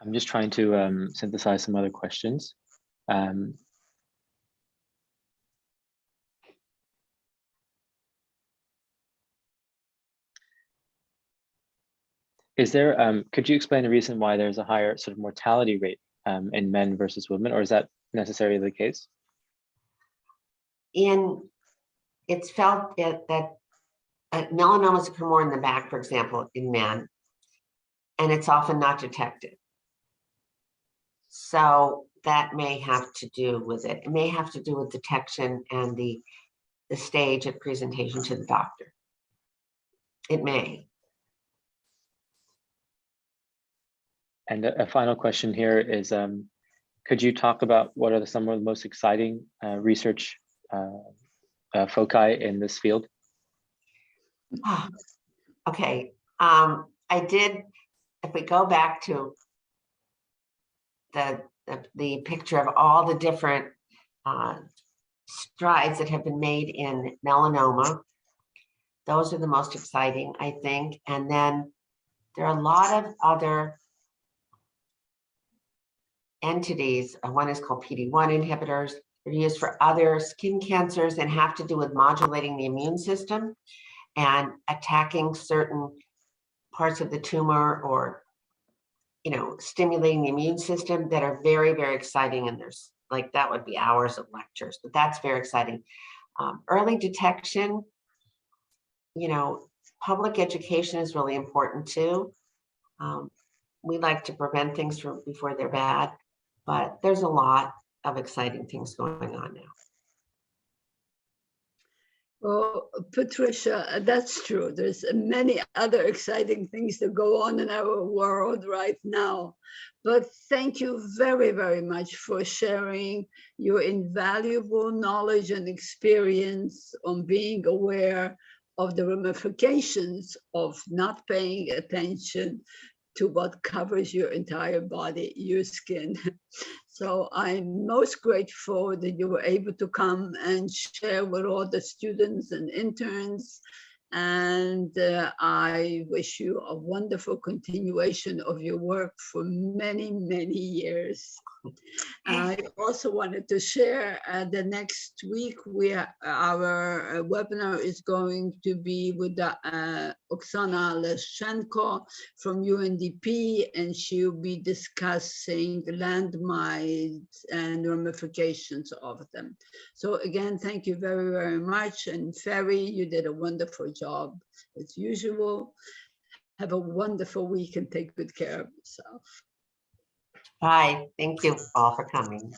I'm just trying to synthesize some other questions. Could you explain the reason why there's a higher sort of mortality rate in men versus women, or is that necessarily the case? It's felt that melanomas occur more in the back, for example, in men, and it's often not detected. So that may have to do with it. It may have to do with detection and the stage of presentation to the doctor. It may. And a final question here is, could you talk about what are some of the most exciting research foci in this field? Okay, I did, if we go back to the picture of all the different strides that have been made in melanoma, those are the most exciting, I think. And then there are a lot of other entities. One is called PD-1 inhibitors. They're used for other skin cancers and have to do with modulating the immune system and attacking certain parts of the tumor or, stimulating the immune system that are very, very exciting. And there's that would be hours of lectures, but that's very exciting. Early detection, public education is really important too. We like to prevent things before they're bad, but there's a lot of exciting things going on now. Well, Patricia, that's true. There's many other exciting things that go on in our world right now. But thank you very, very much for sharing your invaluable knowledge and experience on being aware of the ramifications of not paying attention to what covers your entire body, your skin. So I'm most grateful that you were able to come and share with all the students and interns And I wish you a wonderful continuation of your work for many, many years. I also wanted to share the next week our webinar is going to be with Oksana Leschenko from UNDP, and she'll be discussing landmines and ramifications of them. So again, thank you very, very much. And Ferry, you did a wonderful job as usual. Have a wonderful week and take good care of yourself. Bye. Thank you all for coming.